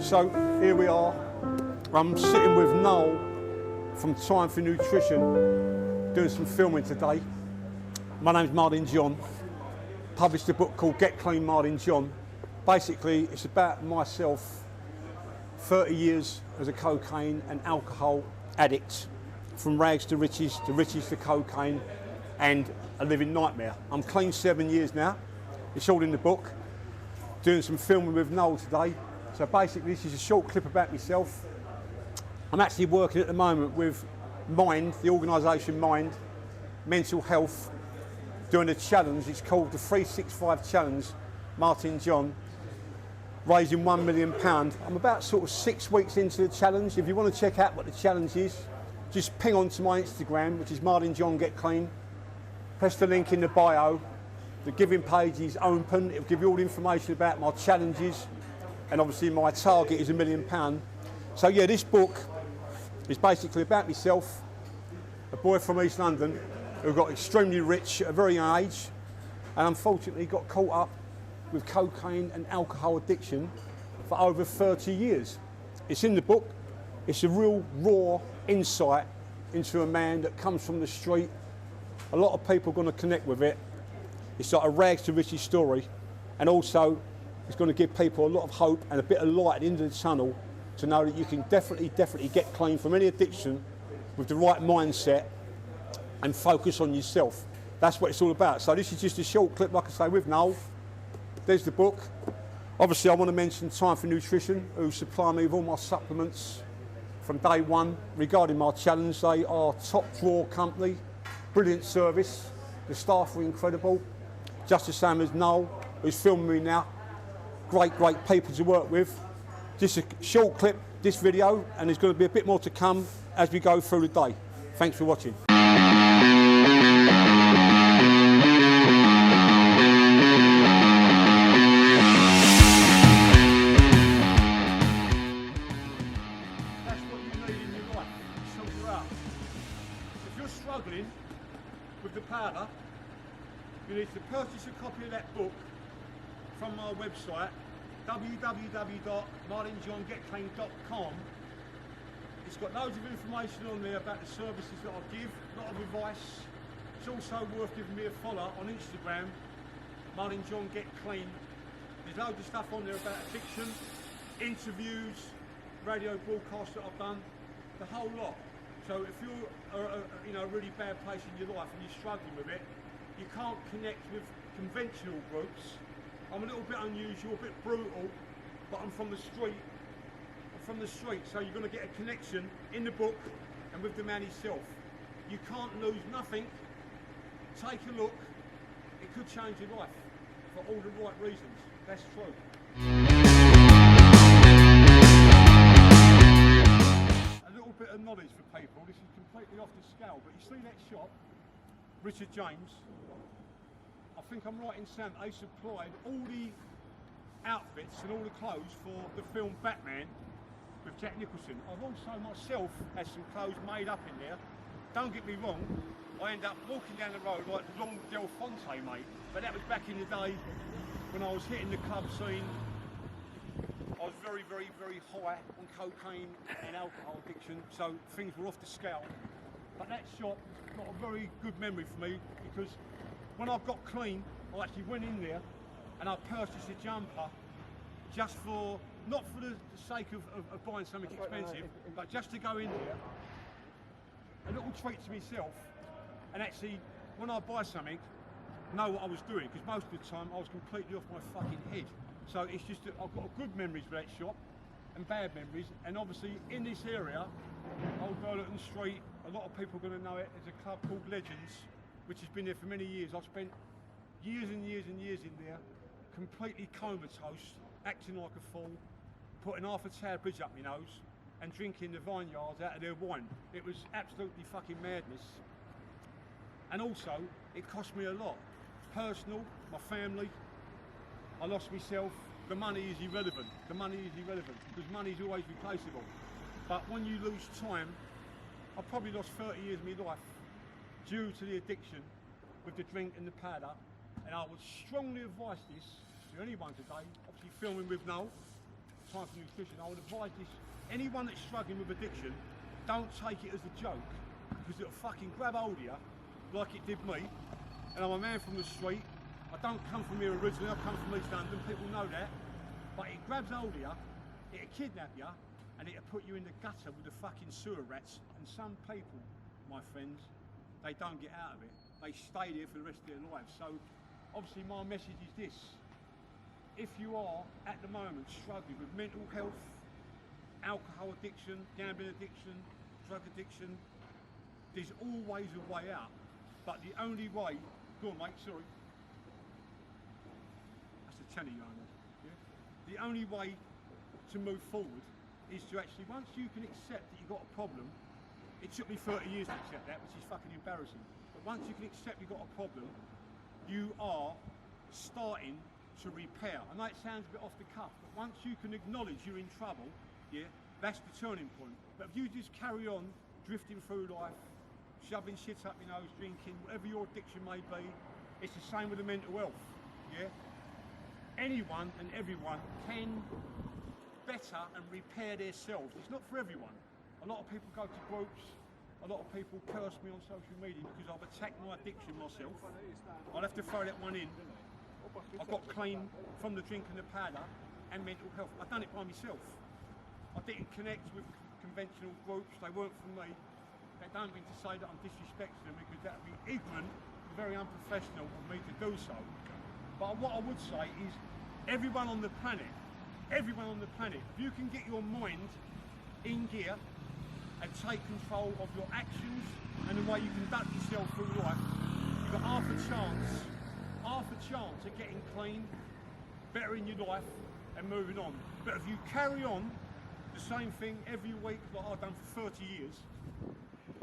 So here we are. I'm sitting with Noel from Time for Nutrition, doing some filming today. My name's Martin John. Published a book called Get Clean Martin John. Basically, it's about myself, 30 years as a cocaine and alcohol addict, from rags to riches to cocaine, and a living nightmare. I'm clean 7 years now. It's all in the book. Doing some filming with Noel today. So basically, this is a short clip about myself. I'm actually working at the moment with Mind, the organisation Mind, Mental Health, doing a challenge. It's called the 365 Challenge, Martin John, raising £1 million. I'm about sort of 6 weeks into the challenge. If you want to check out what the challenge is, just ping onto my Instagram, which is Martin John Get Clean. Press the link in the bio. The giving page is open. It'll give you all the information about my challenges, and obviously my target is £1 million. So yeah, this book is basically about myself, a boy from East London who got extremely rich at a very young age, and unfortunately got caught up with cocaine and alcohol addiction for over 30 years. It's in the book. It's a real raw insight into a man that comes from the street. A lot of people are going to connect with it. It's like a rags to riches story, and also it's going to give people a lot of hope and a bit of light at the end of the tunnel to know that you can definitely get clean from any addiction with the right mindset and focus on yourself. That's what it's all about. So this is just a short clip, like I say, with Noel. There's the book. Obviously, I want to mention Time for Nutrition, who supply me with all my supplements from day one regarding my challenge. They are top drawer company, brilliant service. The staff are incredible. Just the same as Noel, who's filming me now. Great people to work with. Just a short clip, this video, and there's going to be a bit more to come as we go through the day. Thanks for watching. That's what you need in your life, to sort you out. If you're struggling with the powder, you need to purchase a copy of that book from my website, www.martinjohngetclean.com. It's got loads of information on there about the services that I give, a lot of advice. It's also worth giving me a follow on Instagram, Martin John Get Clean. There's loads of stuff on there about addiction, interviews, radio broadcasts that I've done, the whole lot. So if you're in a really bad place in your life and you're struggling with it, you can't connect with conventional groups. I'm a little bit unusual, a bit brutal, but I'm from the street. So you're going to get a connection in the book and with the man himself. You can't lose nothing. Take a look. It could change your life for all the right reasons. That's true. A little bit of knowledge for people. This is completely off the scale, but you see that shop, Richard James. I think I'm right in saying they supplied all the outfits and all the clothes for the film Batman with Jack Nicholson. I've also myself had some clothes made up in there. Don't get me wrong, I end up walking down the road like Long Del Fonte, mate. But that was back in the day when I was hitting the club scene. I was very high on cocaine and alcohol addiction, so things were off the scale. But that shop got a very good memory for me, because when I got clean, I actually went in there and I purchased a jumper just for, not for the sake of buying something expensive, but just to go in there, a little treat to myself, and actually, when I buy something, know what I was doing, because most of the time I was completely off my fucking head. So it's just that I've got good memories of that shop and bad memories, and obviously in this area, Old Burlington Street, a lot of people are going to know it. There's a club called Legends, which has been there for many years. I've spent years and years and years in there, completely comatose, acting like a fool, putting half a Tower Bridge up my nose, and drinking the vineyards out of their wine. It was absolutely fucking madness. And also, it cost me a lot. Personal, my family, I lost myself. The money is irrelevant. Because money is always replaceable. But when you lose time, I probably lost 30 years of my life due to the addiction with the drink and the powder. And I would strongly advise this to anyone today, obviously filming with Noel, Time for Nutrition, I would advise this, anyone that's struggling with addiction, don't take it as a joke, because it'll fucking grab hold of you, like it did me. And I'm a man from the street, I don't come from here originally, I come from East London, people know that. But it grabs hold of you, it'll kidnap you, and it'll put you in the gutter with the fucking sewer rats. And some people, my friends, they don't get out of it. They stay there for the rest of their lives. So obviously my message is this. If you are at the moment struggling with mental health, alcohol addiction, gambling addiction, drug addiction, there's always a way out. But the only way, go on mate, sorry. That's a tenner you own. Yeah? The only way to move forward is to actually, once you can accept that you've got a problem, it took me 30 years to accept that, which is fucking embarrassing. But once you can accept you've got a problem, you are starting to repair. I know it sounds a bit off the cuff, but once you can acknowledge you're in trouble, yeah, that's the turning point. But if you just carry on drifting through life, shoving shit up your nose, drinking, whatever your addiction may be, it's the same with the mental health, yeah? Anyone and everyone can better and repair themselves. It's not for everyone. A lot of people go to groups, a lot of people curse me on social media because I've attacked my addiction myself. I'll have to throw that one in. I got clean from the drink and the powder and mental health. I've done it by myself. I didn't connect with conventional groups, they weren't for me. They don't mean to say that I'm disrespecting them because that would be ignorant and very unprofessional of me to do so. But what I would say is everyone on the planet, if you can get your mind in gear and take control of your actions and the way you conduct yourself through life, you've got half a chance of getting clean, bettering your life and moving on. But if you carry on the same thing every week like I've done for 30 years,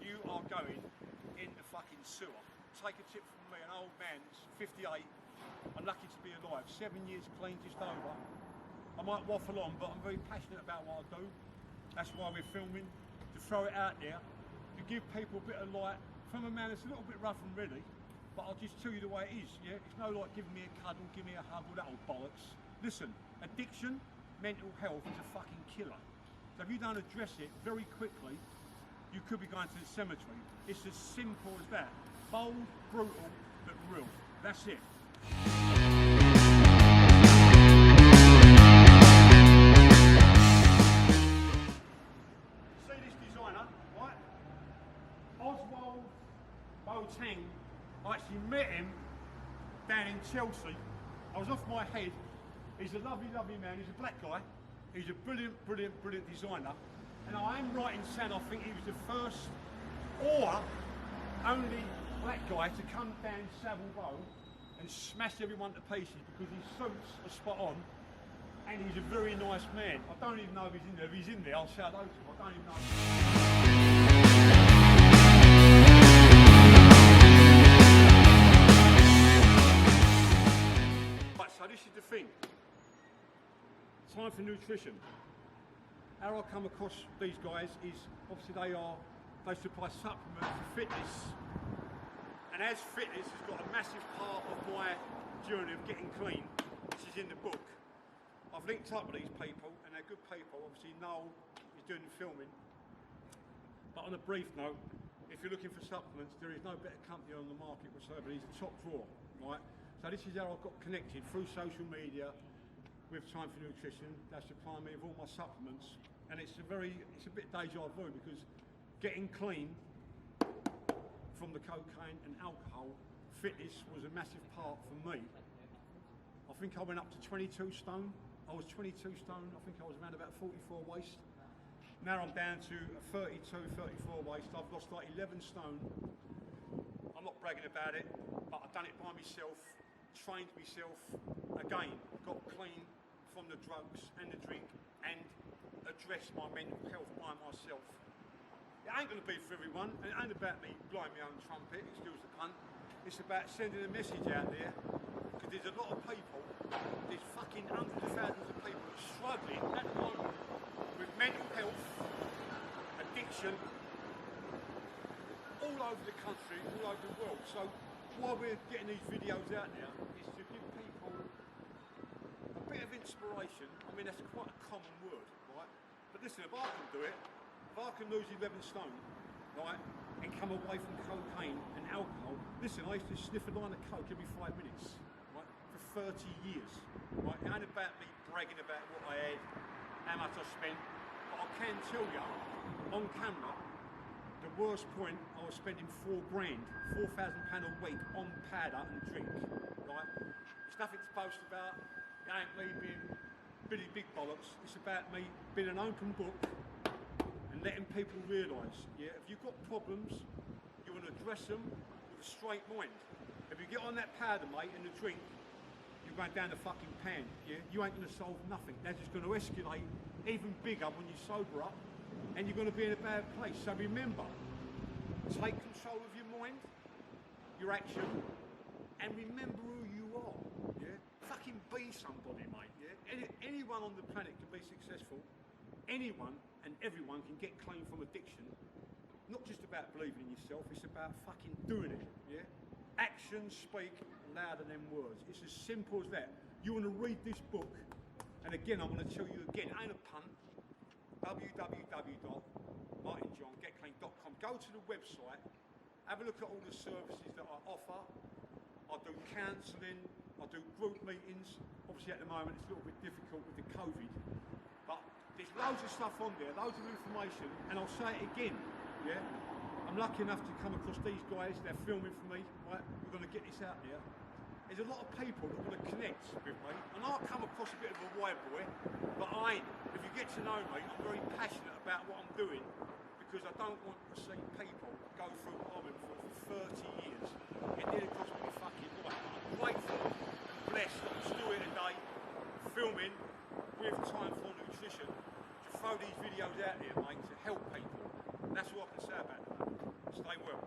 you are going in the fucking sewer. Take a tip from me, an old man, 58, I'm lucky to be alive, 7 years clean, just over. I might waffle on, but I'm very passionate about what I do. That's why we're filming, to throw it out there, to give people a bit of light from a man that's a little bit rough and ready, but I'll just tell you the way it is, yeah? It's no like giving me a cuddle, give me a hug, all that old bollocks. Listen, addiction, mental health is a fucking killer. So if you don't address it very quickly, you could be going to the cemetery. It's as simple as that. Bold, brutal, but real. That's it. See this designer, right? Oswald Boateng. I actually met him down in Chelsea. I was off my head. He's a lovely, lovely man. He's a black guy. He's a brilliant, brilliant, brilliant designer. And I am right in saying I think he was the first or only black guy to come down Savile Row and smash everyone to pieces because his suits are spot on and he's a very nice man. I don't even know if he's in there. If he's in there, I'll say hello to him. I don't even know. So this is the thing. Time for Nutrition. How I come across these guys is obviously they supply supplements for fitness, and as fitness has got a massive part of my journey of getting clean, which is in the book. I've linked up with these people and they're good people. Obviously Noel is doing the filming, but on a brief note, if you're looking for supplements, there is no better company on the market whatsoever. He's the top drawer, right? So this is how I got connected through social media with Time for Nutrition. They supply me with all my supplements, and it's a bit deja vu because getting clean from the cocaine and alcohol, fitness was a massive part for me. I think I went up to 22 stone. I was 22 stone. I think I was around about 44 waist. Now I'm down to 32, 34 waist. I've lost like 11 stone. I'm not bragging about it, but I've done it by myself. Trained myself again, got clean from the drugs and the drink and addressed my mental health by myself. It ain't going to be for everyone, and it ain't about me blowing my own trumpet, excuse the pun. It's about sending a message out there because there's a lot of people, there's fucking hundreds of thousands of people struggling at the moment with mental health, addiction, all over the country, all over the world. So why we're getting these videos out there is to give people a bit of of inspiration, I mean, that's quite a common word, right? But listen, if I can do it, if I can lose 11 stone, right, and come away from cocaine and alcohol, listen, I used to sniff a line of coke every 5 minutes, right, for 30 years, right? It ain't about me bragging about what I had, how much I spent, but I can tell you, on camera, the worst point, I was spending £4,000, £4,000 a week on powder and drink, right? It's nothing to boast about. It ain't me being Billy Big Bollocks. It's about me being an open book and letting people realise, yeah, if you've got problems, you want to address them with a straight mind. If you get on that powder, mate, and the drink, you're going down the fucking pan, yeah? You ain't going to solve nothing. They're just going to escalate even bigger when you sober up, and you're going to be in a bad place. So remember, take control of your mind, your action, and remember who you are, yeah? Fucking be somebody, mate, yeah? Anyone on the planet can be successful. Anyone and everyone can get clean from addiction. Not just about believing in yourself, it's about fucking doing it, yeah? Actions speak louder than words. It's as simple as that. You want to read this book, and again, I'm going to tell you again, it ain't a punt, www.martinjohngetclean.com. Go to the website, have a look at all the services that I offer. I do counselling, I do group meetings. Obviously at the moment it's a little bit difficult with the COVID, but there's loads of stuff on there, loads of information, and I'll say it again, yeah? I'm lucky enough to come across these guys, they're filming for me, right? We're going to get this out there. There's a lot of people that want to connect with me, and I come across a bit of a white boy, but I ain't. If you get to know me, I'm very passionate about what I'm doing, because I don't want to see people go through what I'm in for 30 years. It nearly cost me fucking life. I'm grateful and blessed that I'm still here today, filming with Time for Nutrition, to throw these videos out here, mate, to help people. And that's what I can say about it. Stay well.